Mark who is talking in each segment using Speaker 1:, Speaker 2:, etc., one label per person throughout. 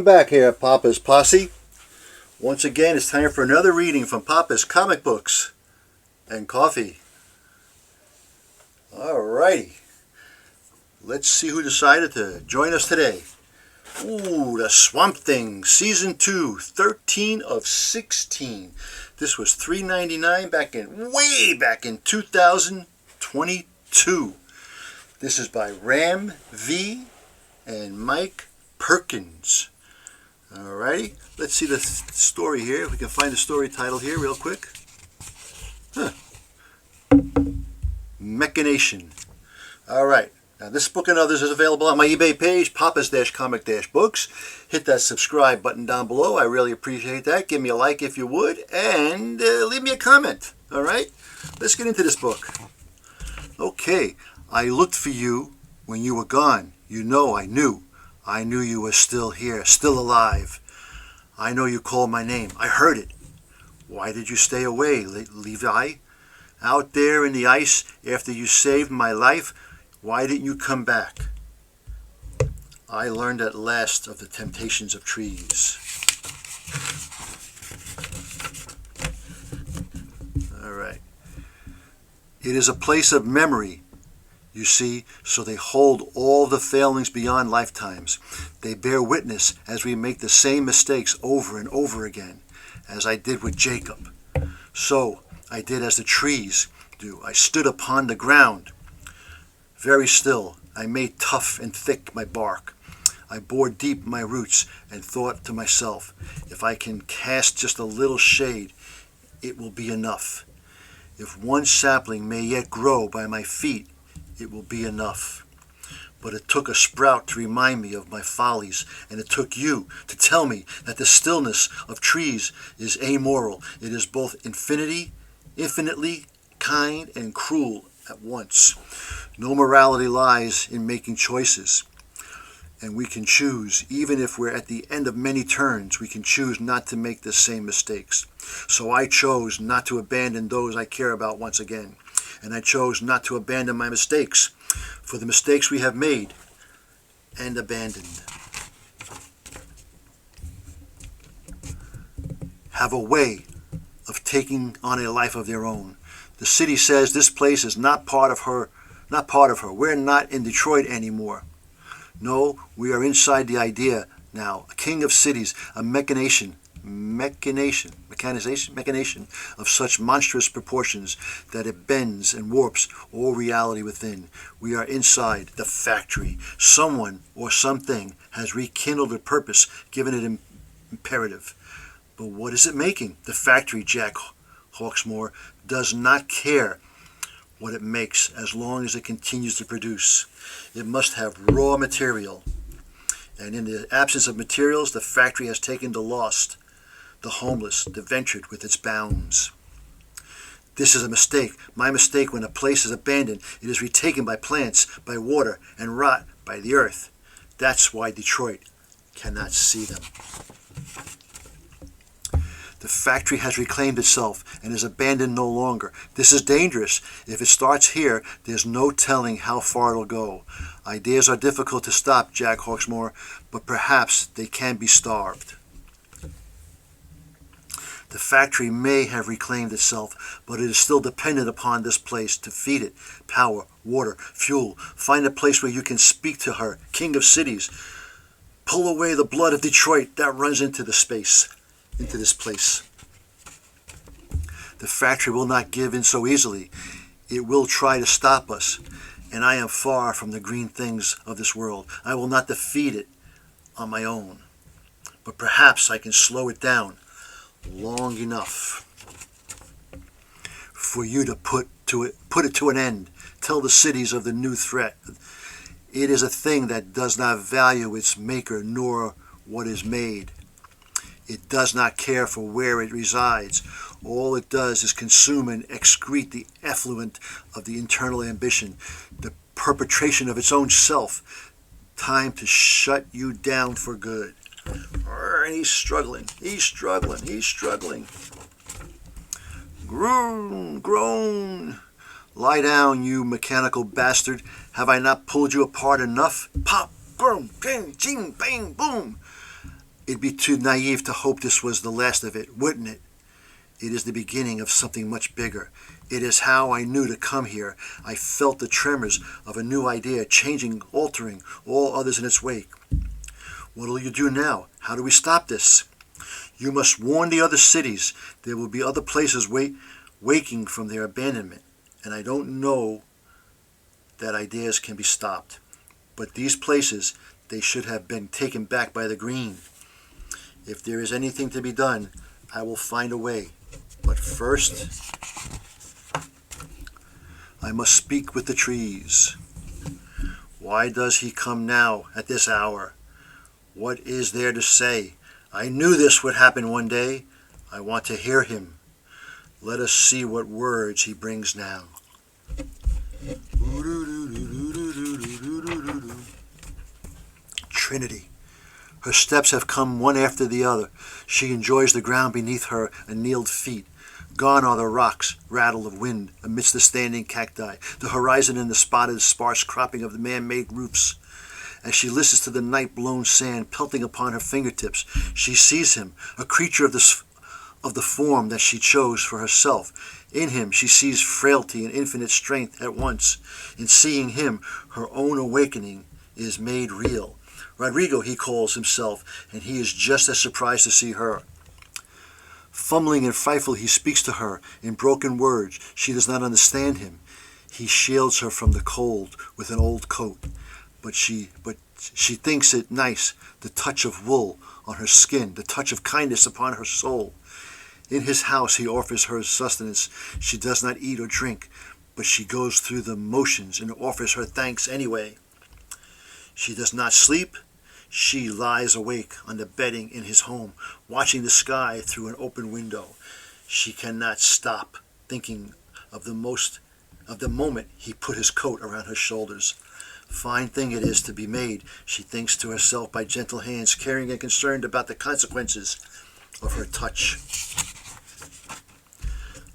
Speaker 1: Welcome back here at Papa's Posse. Once again, it's time for another reading from Papa's Comic Books and Coffee. Alrighty. Let's see who decided to join us today. Ooh, The Swamp Thing, Season 2, 13 of 16. This was $3.99 way back in 2022. This is by Ram V and Mike Perkins. Alrighty, let's see the story here. If we can find the story title here real quick. Mechanation. Alright, now this book and others is available on my eBay page, Papa's-Comic-Books. Hit that subscribe button down below. I really appreciate that. Give me a like if you would, and leave me a comment. Alright, let's get into this book. Okay, I looked for you when you were gone. You know I knew. I knew you were still here, still alive. I know you called my name. I heard it. Why did you stay away, Levi? Out there in the ice, after you saved my life, why didn't you come back? I learned at last of the temptations of trees. All right. It is a place of memory, you see, so they hold all the failings beyond lifetimes. They bear witness as we make the same mistakes over and over again, as I did with Jacob. So I did as the trees do. I stood upon the ground. Very still, I made tough and thick my bark. I bored deep my roots and thought to myself, if I can cast just a little shade, it will be enough. If one sapling may yet grow by my feet, it will be enough. But it took a sprout to remind me of my follies, and it took you to tell me that the stillness of trees is amoral. It is both infinitely kind and cruel at once. No morality lies in making choices, and we can choose. Even if we're at the end of many turns, we can choose not to make the same mistakes. So I chose not to abandon those I care about once again. And I chose not to abandon my mistakes, for the mistakes we have made and abandoned have a way of taking on a life of their own. The city says this place is not part of her. We're not in Detroit anymore. No, we are inside the idea now, a king of cities, a mechanization of such monstrous proportions that it bends and warps all reality within. We are inside the factory. Someone or something has rekindled a purpose, given it imperative. But what is it making? The factory, Jack Hawksmoor, does not care what it makes as long as it continues to produce. It must have raw material. And in the absence of materials, the factory has taken the lost, the homeless, the ventured with its bounds. This is a mistake. My mistake. When a place is abandoned, it is retaken by plants, by water, and rot by the earth. That's why Detroit cannot see them. The factory has reclaimed itself and is abandoned no longer. This is dangerous. If it starts here, there's no telling how far it'll go. Ideas are difficult to stop, Jack Hawksmoor, but perhaps they can be starved. The factory may have reclaimed itself, but it is still dependent upon this place to feed it. Power, water, fuel. Find a place where you can speak to her, king of cities. Pull away the blood of Detroit that runs into this place. The factory will not give in so easily. It will try to stop us, and I am far from the green things of this world. I will not defeat it on my own, but perhaps I can slow it down long enough for you to put it to an end. Tell the cities of the new threat. It is a thing that does not value its maker nor what is made. It does not care for where it resides. All it does is consume and excrete the effluent of the internal ambition, the perpetration of its own self. Time to shut you down for good. And he's struggling. Groan. Lie down, you mechanical bastard. Have I not pulled you apart enough? Pop, groan, bang, ching, bang, boom. It'd be too naive to hope this was the last of it, wouldn't it? It is the beginning of something much bigger. It is how I knew to come here. I felt the tremors of a new idea, changing, altering all others in its wake. What'll you do now? How do we stop this? You must warn the other cities. There will be other places waking from their abandonment. And I don't know that ideas can be stopped. But these places, they should have been taken back by the green. If there is anything to be done, I will find a way. But first, I must speak with the trees. Why does he come now at this hour? What is there to say? I knew this would happen one day. I want to hear him. Let us see what words he brings now. Trinity. Her steps have come one after the other. She enjoys the ground beneath her annealed feet. Gone are the rocks, rattle of wind amidst the standing cacti, the horizon and the spotted, sparse cropping of the man-made roofs. As she listens to the night-blown sand pelting upon her fingertips, she sees him, a creature of the form that she chose for herself. In him she sees frailty and infinite strength at once. In seeing him, her own awakening is made real. Rodrigo, he calls himself, and he is just as surprised to see her. Fumbling and frightful, he speaks to her in broken words. She does not understand him. He shields her from the cold with an old coat, but she thinks it nice, the touch of wool on her skin, the touch of kindness upon her soul. In his house he offers her sustenance. She does not eat or drink, but she goes through the motions and offers her thanks anyway. She does not sleep. She lies awake on the bedding in his home, watching the sky through an open window. She cannot stop thinking of the moment he put his coat around her shoulders. Fine thing it is to be made, she thinks to herself, by gentle hands, caring and concerned about the consequences of her touch.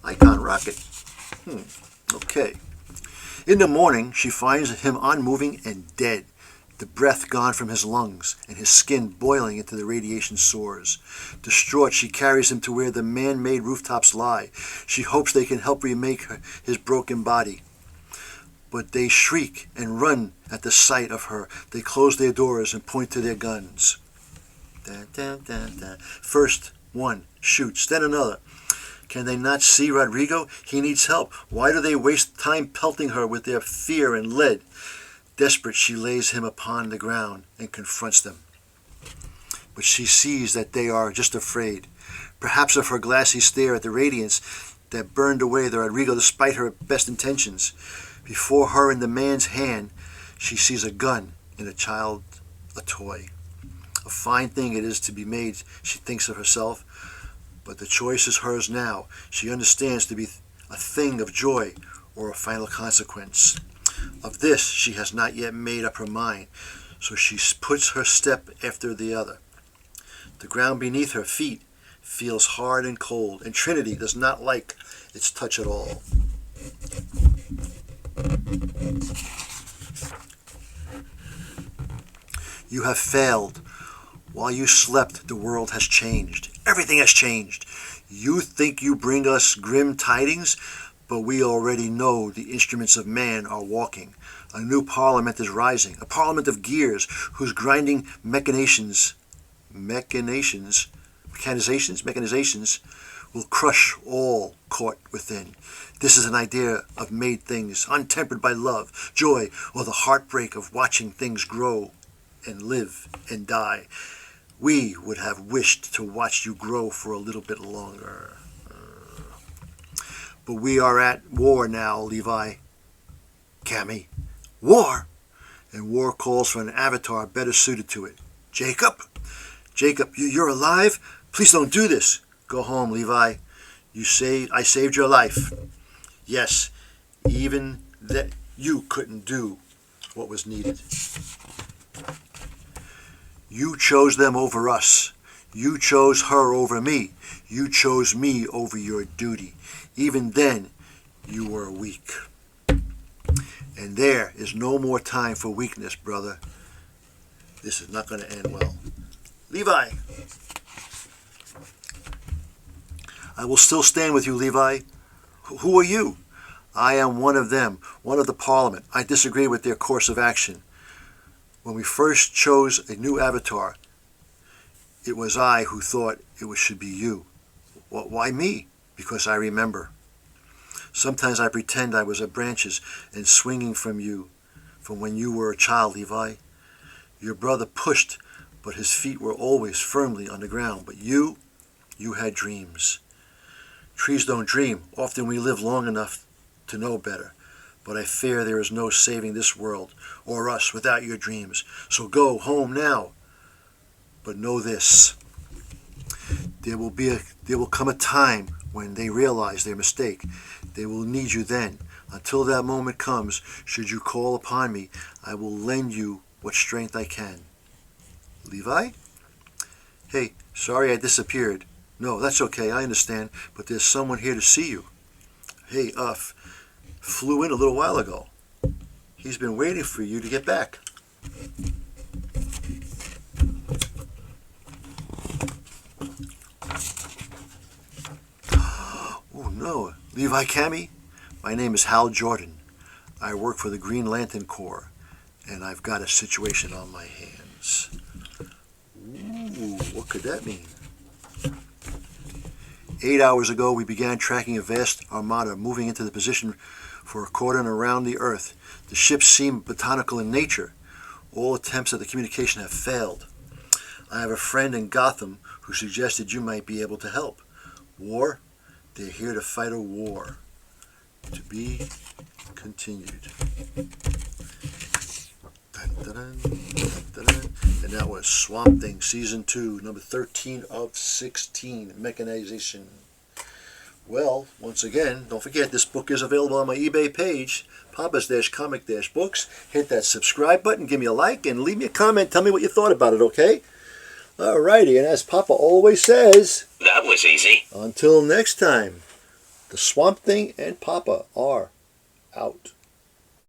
Speaker 1: Icon rocket. Okay. In the morning, she finds him unmoving and dead. The breath gone from his lungs, and his skin boiling into the radiation sores. Distraught, she carries him to where the man-made rooftops lie. She hopes they can help remake his broken body. But they shriek and run at the sight of her. They close their doors and point to their guns. Dun, dun, dun, dun. First one shoots, then another. Can they not see Rodrigo? He needs help. Why do they waste time pelting her with their fear and lead? Desperate, she lays him upon the ground and confronts them. But she sees that they are just afraid, perhaps of her glassy stare at the radiance that burned away the Rodrigo despite her best intentions. Before her, in the man's hand, she sees a gun, in a child a toy. A fine thing it is to be made, she thinks of herself, but the choice is hers now. She understands to be a thing of joy or a final consequence. Of this she has not yet made up her mind, so she puts her step after the other. The ground beneath her feet feels hard and cold, and Trinity does not like its touch at all. You have failed. While you slept, the world has changed. Everything has changed. You think you bring us grim tidings, but we already know the instruments of man are walking. A new parliament is rising, a parliament of gears whose grinding mechanizations will crush all caught within. This is an idea of made things, untempered by love, joy, or the heartbreak of watching things grow and live and die. We would have wished to watch you grow for a little bit longer. But we are at war now, Levi. Cammy. War! And war calls for an avatar better suited to it. Jacob? Jacob, you're alive? Please don't do this. Go home, Levi. I saved your life. Yes, even that you couldn't do what was needed. You chose them over us. You chose her over me. You chose me over your duty. Even then, you were weak. And there is no more time for weakness, brother. This is not going to end well. Levi. I will still stand with you, Levi. Who are you? I am one of them, one of the Parliament. I disagree with their course of action. When we first chose a new avatar, it was I who thought it should be you. Why me? Because I remember. Sometimes I pretend I was at branches and swinging from you, from when you were a child, Levi. Your brother pushed, but his feet were always firmly on the ground. But you had dreams. Trees don't dream. Often we live long enough to know better. But I fear there is no saving this world or us without your dreams. So go home now. But know this. There will come a time when they realize their mistake. They will need you then. Until that moment comes, should you call upon me, I will lend you what strength I can. Levi? Hey, sorry I disappeared. No, that's okay, I understand, but there's someone here to see you. Hey, flew in a little while ago. He's been waiting for you to get back. Oh no, Levi Cami? My name is Hal Jordan. I work for the Green Lantern Corps, and I've got a situation on my hands. Ooh, what could that mean? 8 hours ago, we began tracking a vast armada moving into the position for a cordon around the Earth. The ships seem botanical in nature. All attempts at the communication have failed. I have a friend in Gotham who suggested you might be able to help. War? They're here to fight a war. To be continued. Dun, dun, dun, dun, dun. And that was Swamp Thing, Season 2, number 13 of 16, Mechanization. Well, once again, don't forget, this book is available on my eBay page, Papa's-Comic-Books. Hit that subscribe button, give me a like, and leave me a comment. Tell me what you thought about it, okay? Alrighty, and as Papa always says...
Speaker 2: That was easy.
Speaker 1: Until next time, the Swamp Thing and Papa are out.